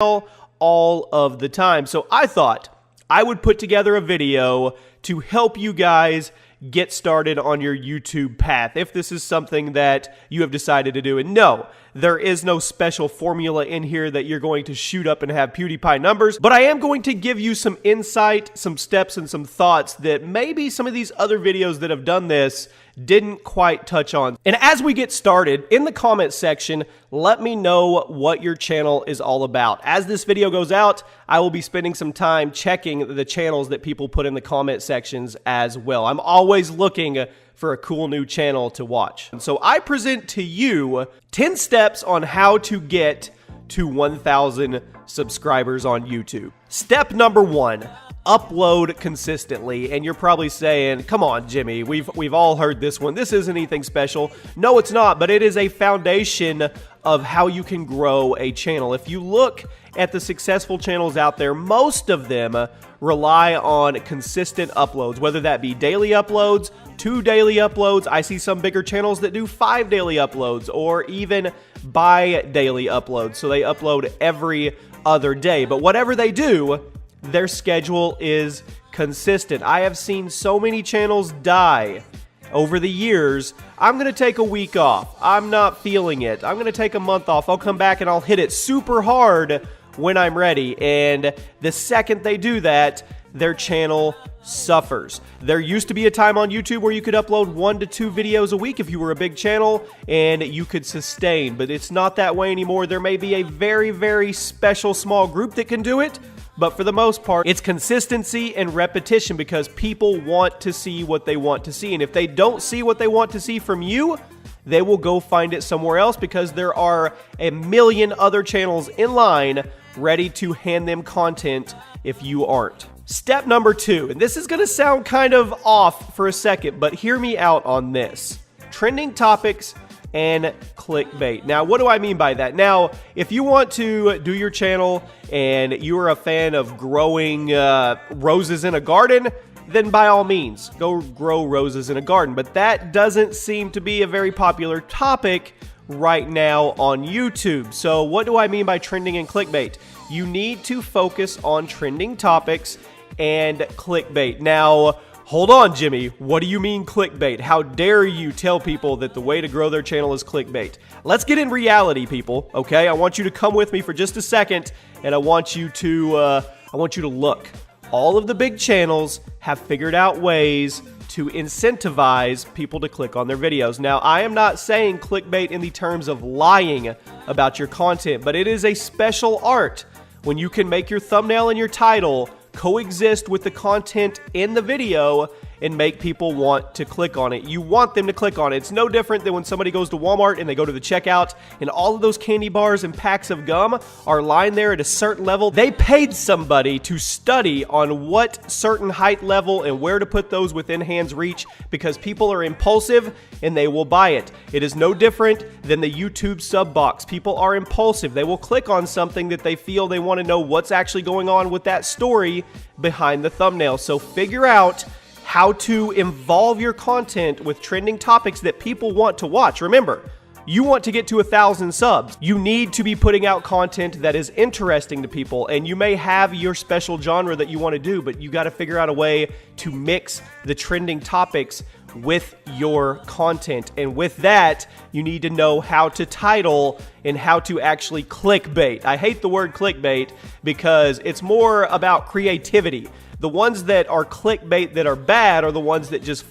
all of the time. So I thought I would put together a video to help you guys get started on your YouTube path if this is something that you have decided to do. And no, there is no special formula in here that you're going to shoot up and have PewDiePie numbers, but I am going to give you some insight, some steps, and some thoughts that maybe some of these other videos that have done this didn't quite touch on. And as we get started, in the comment section, let me know what your channel is all about. As this video goes out, I will be spending some time checking the channels that people put in the comment sections as well. I'm always looking for a cool new channel to watch. And so I present to you 10 steps on how to get to 1,000 subscribers on YouTube. Step number 1. Upload consistently. And you're probably saying, come on, Jimmy, we've all heard this one. This isn't anything special. No, it's not, but it is a foundation of how you can grow a channel. If you look at the successful channels out there, most of them rely on consistent uploads, whether that be daily uploads, 2 daily uploads. I see some bigger channels that do 5 daily uploads or even bi-daily uploads. So they upload every other day. But whatever they do, their schedule is consistent. I have seen so many channels die over the years. I'm going to take a week off. I'm not feeling it. I'm going to take a month off. I'll come back and I'll hit it super hard when I'm ready. And the second they do that, their channel suffers. There used to be a time on YouTube where you could upload 1 to 2 videos a week if you were a big channel and you could sustain, but it's not that way anymore. There may be a very, very special small group that can do it, but for the most part, it's consistency and repetition because people want to see what they want to see. And if they don't see what they want to see from you, they will go find it somewhere else because there are a million other channels in line ready to hand them content if you aren't. Step number 2, and this is going to sound kind of off for a second, but hear me out on this. Trending topics and clickbait. Now, what do I mean by that? Now, if you want to do your channel and you are a fan of growing roses in a garden, then by all means, go grow roses in a garden. But that doesn't seem to be a very popular topic right now on YouTube. So what do I mean by trending and clickbait? You need to focus on trending topics and clickbait. Now, hold on, Jimmy. What do you mean clickbait? How dare you tell people that the way to grow their channel is clickbait? Let's get in reality, people, okay? I want you to come with me for just a second, and I want you to look. All of the big channels have figured out ways to incentivize people to click on their videos. Now, I am not saying clickbait in the terms of lying about your content, but it is a special art when you can make your thumbnail and your title coexist with the content in the video and make people want to click on it. You want them to click on it. It's no different than when somebody goes to Walmart and they go to the checkout and all of those candy bars and packs of gum are lined there at a certain level. They paid somebody to study on what certain height level and where to put those within hand's reach because people are impulsive and they will buy it. It is no different than the YouTube sub box. People are impulsive. They will click on something that they feel they want to know what's actually going on with that story behind the thumbnail. So figure out how to involve your content with trending topics that people want to watch. Remember, you want to get to 1,000 subs. You need to be putting out content that is interesting to people, and you may have your special genre that you want to do, but you got to figure out a way to mix the trending topics with your content. And with that, you need to know how to title and how to actually clickbait. I hate the word clickbait because it's more about creativity. The ones that are clickbait that are bad are the ones that just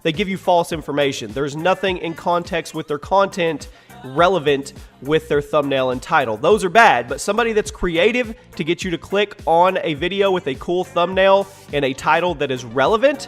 they give you false information. There's nothing in context with their content relevant with their thumbnail and title. Those are bad, but somebody that's creative to get you to click on a video with a cool thumbnail and a title that is relevant,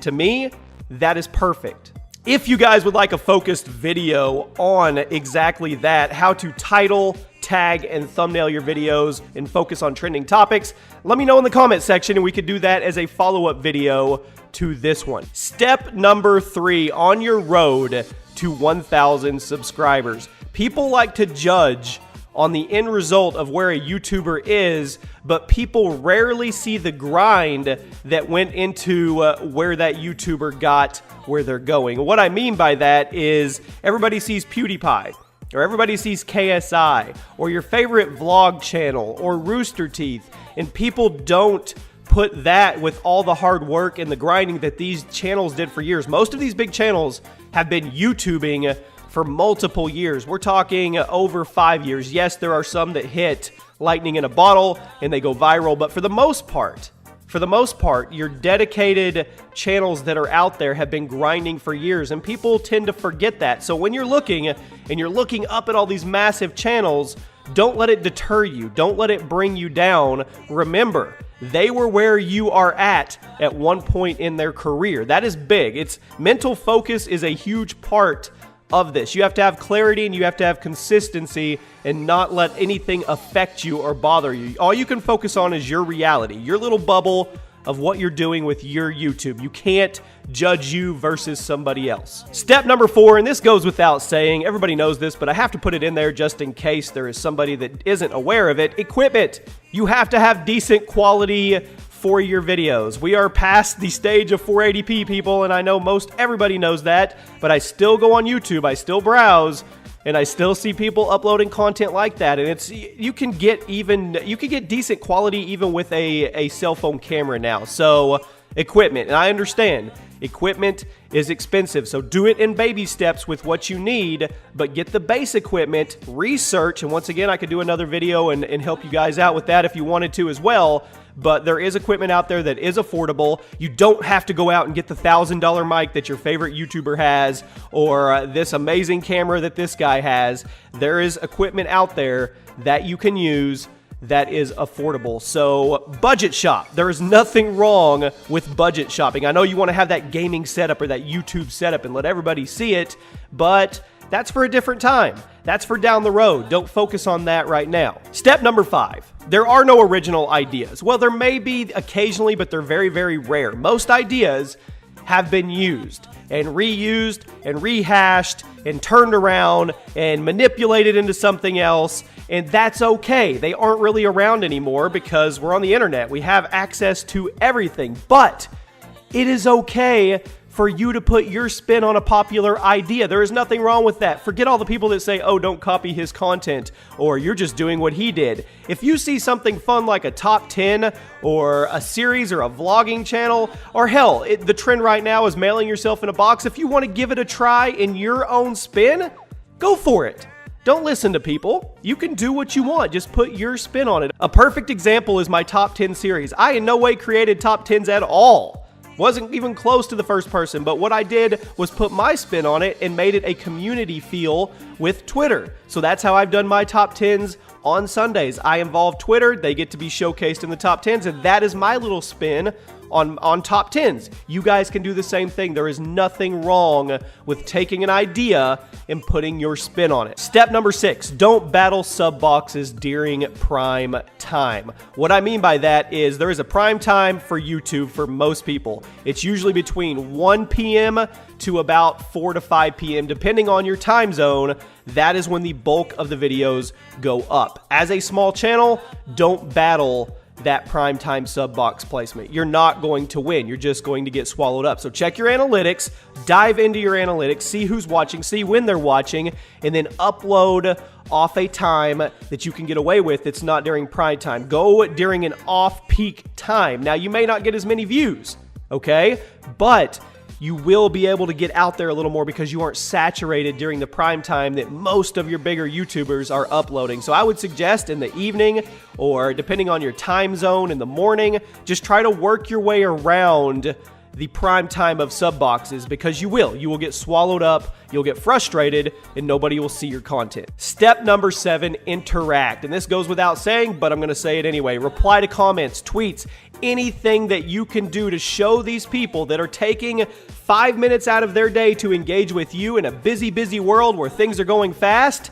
to me, that is perfect. If you guys would like a focused video on exactly that, how to title, tag, and thumbnail your videos and focus on trending topics, let me know in the comment section and we could do that as a follow-up video to this one. Step number 3 on your road to 1,000 subscribers. People like to judge on the end result of where a YouTuber is, but people rarely see the grind that went into where that YouTuber got where they're going. What I mean by that is everybody sees PewDiePie. or everybody sees KSI, or your favorite vlog channel, or Rooster Teeth, and people don't put that with all the hard work and the grinding that these channels did for years. Most of these big channels have been YouTubing for multiple years. We're talking over 5 years. Yes, there are some that hit lightning in a bottle and they go viral, but for the most part, your dedicated channels that are out there have been grinding for years, and people tend to forget that. So when you're looking up at all these massive channels, don't let it deter you. Don't let it bring you down. Remember, they were where you are at one point in their career. That is big. Mental focus is a huge part of this. You have to have clarity and you have to have consistency and not let anything affect you or bother you. All you can focus on is your reality, your little bubble of what you're doing with your YouTube. You can't judge you versus somebody else. Step number 4, and this goes without saying, everybody knows this, but I have to put it in there just in case there is somebody that isn't aware of it. Equipment. You have to have decent quality for your videos. We are past the stage of 480p, people, and I know most everybody knows that, but I still go on YouTube, I still browse, and I still see people uploading content like that. And you can get decent quality even with a cell phone camera now. So equipment, and I understand equipment is expensive, so do it in baby steps with what you need, but get the base equipment, research, and once again, I could do another video and help you guys out with that if you wanted to as well. But there is equipment out there that is affordable. You don't have to go out and get the $1,000 mic that your favorite YouTuber has, or this amazing camera that this guy has. There is equipment out there that you can use that is affordable. So budget shop. There is nothing wrong with budget shopping. I know you want to have that gaming setup or that YouTube setup and let everybody see it, but that's for a different time. That's for down the road. Don't focus on that right now. Step number 5. There are no original ideas. Well, there may be occasionally, but they're very, very rare. Most ideas have been used and reused and rehashed and turned around and manipulated into something else, and that's okay. They aren't really around anymore because we're on the internet. We have access to everything, but it is okay for you to put your spin on a popular idea. There is nothing wrong with that. Forget all the people that say, oh, don't copy his content, or you're just doing what he did. If you see something fun like a top 10 or a series or a vlogging channel, or hell, the trend right now is mailing yourself in a box. If you want to give it a try in your own spin, go for it. Don't listen to people. You can do what you want. Just put your spin on it. A perfect example is my top 10 series. I in no way created top 10s at all. Wasn't even close to the first person, but what I did was put my spin on it and made it a community feel with Twitter. So that's how I've done my top 10s on Sundays. I involve Twitter, they get to be showcased in the top 10s, and that is my little spin on top 10s. You guys can do the same thing. There is nothing wrong with taking an idea and putting your spin on it. Step number 6, don't battle sub boxes during prime time. What I mean by that is there is a prime time for YouTube for most people. It's usually between 1 p.m. to about 4 to 5 p.m. depending on your time zone. That is when the bulk of the videos go up. As a small channel, don't battle that primetime sub box placement. You're not going to win. You're just going to get swallowed up. So check your analytics, dive into your analytics, see who's watching, see when they're watching, and then upload off a time that you can get away with. It's not during prime time. Go during an off-peak time. Now, you may not get as many views, okay? But you will be able to get out there a little more because you aren't saturated during the prime time that most of your bigger YouTubers are uploading. So I would suggest in the evening, or depending on your time zone, in the morning, just try to work your way around the prime time of sub boxes, because you will get swallowed up, you'll get frustrated, and nobody will see your content. Step number 7, interact. And this goes without saying, but I'm going to say it anyway. Reply to comments, tweets, anything that you can do to show these people that are taking 5 minutes out of their day to engage with you in a busy, busy world where things are going fast.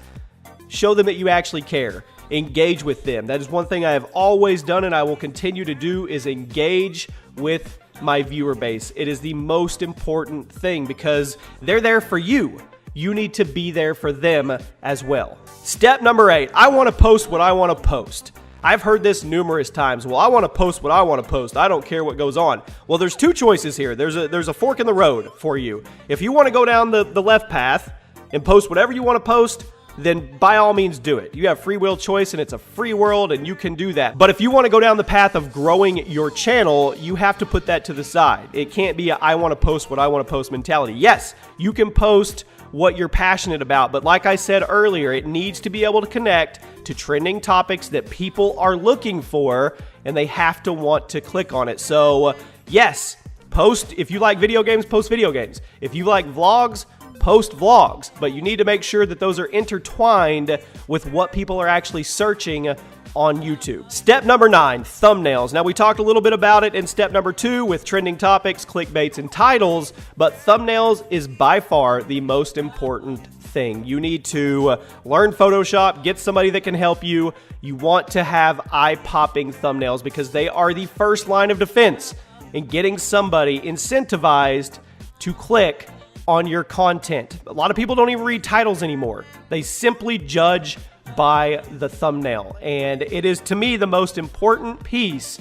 Show them that you actually care. Engage with them. That is one thing I have always done and I will continue to do, is engage with my viewer base. It is the most important thing because they're there for you. You need to be there for them as well. Step number 8, I want to post what I want to post. I've heard this numerous times. Well, I want to post what I want to post. I don't care what goes on. Well, there's two choices here. There's a fork in the road for you. If you want to go down the left path and post whatever you want to post, then by all means do it. You have free will choice and it's a free world and you can do that. But if you want to go down the path of growing your channel, you have to put that to the side. It can't be a I want to post what I want to post mentality. Yes, you can post what you're passionate about, but like I said earlier, it needs to be able to connect to trending topics that people are looking for, and they have to want to click on it. So yes, post, if you like video games, post video games. If you like vlogs, post vlogs, but you need to make sure that those are intertwined with what people are actually searching on YouTube. Step number 9, thumbnails. Now, we talked a little bit about it in step number 2 with trending topics, clickbaits, and titles, but thumbnails is by far the most important thing. You need to learn Photoshop, get somebody that can help you. You want to have eye-popping thumbnails because they are the first line of defense in getting somebody incentivized to click on your content. A lot of people don't even read titles anymore. They simply judge by the thumbnail. And it is, to me, the most important piece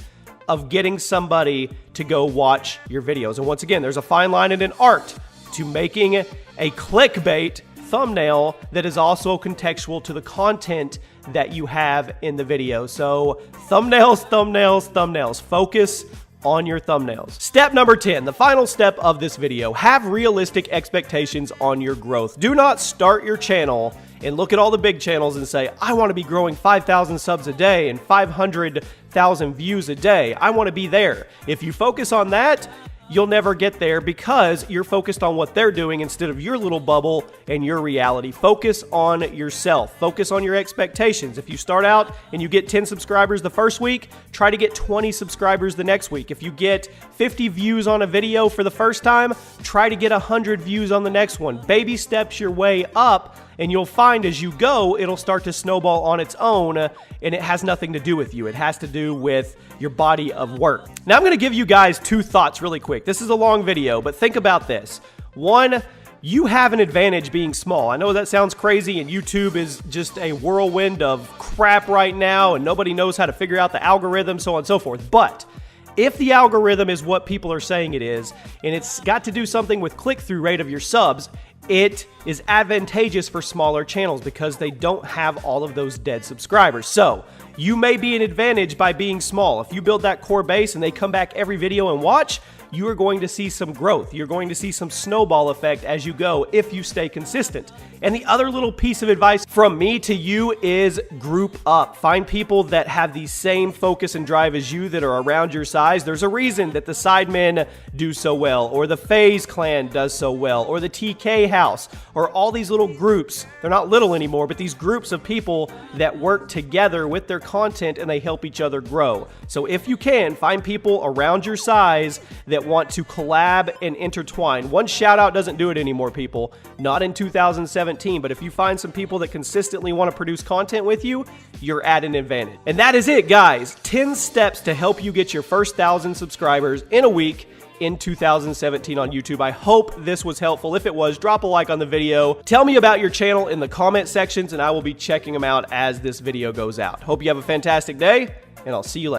of getting somebody to go watch your videos. And once again, there's a fine line and an art to making a clickbait thumbnail that is also contextual to the content that you have in the video. So thumbnails, thumbnails, thumbnails. Focus on your thumbnails. Step number 10, the final step of this video, have realistic expectations on your growth. Do not start your channel and look at all the big channels and say, I want to be growing 5,000 subs a day and 500,000 views a day. I want to be there. If you focus on that, you'll never get there because you're focused on what they're doing instead of your little bubble and your reality. Focus on yourself. Focus on your expectations. If you start out and you get 10 subscribers the first week, try to get 20 subscribers the next week. If you get 50 views on a video for the first time, try to get 100 views on the next one. Baby steps your way up, and you'll find as you go, it'll start to snowball on its own, and it has nothing to do with you. It has to do with your body of work. Now, I'm going to give you guys 2 thoughts really quick. This is a long video, but think about this. 1, you have an advantage being small. I know that sounds crazy, and YouTube is just a whirlwind of crap right now, and nobody knows how to figure out the algorithm, so on and so forth. But if the algorithm is what people are saying it is, and it's got to do something with click-through rate of your subs, it is advantageous for smaller channels because they don't have all of those dead subscribers. So you may be an advantage by being small. If you build that core base and they come back every video and watch, you are going to see some growth. You're going to see some snowball effect as you go if you stay consistent. And the other little piece of advice from me to you is group up. Find people that have the same focus and drive as you that are around your size. There's a reason that the Sidemen do so well, or the FaZe Clan does so well, or the TK House, or all these little groups. They're not little anymore, but these groups of people that work together with their content and they help each other grow. So if you can, find people around your size that want to collab and intertwine. One shout out doesn't do it anymore, people. Not in 2017, but if you find some people that consistently want to produce content with you, you're at an advantage. And that is it, guys. 10 steps to help you get your first 1,000 subscribers in a week in 2017 on YouTube. I hope this was helpful. If it was, drop a like on the video. Tell me about your channel in the comment sections, and I will be checking them out as this video goes out. Hope you have a fantastic day, and I'll see you later.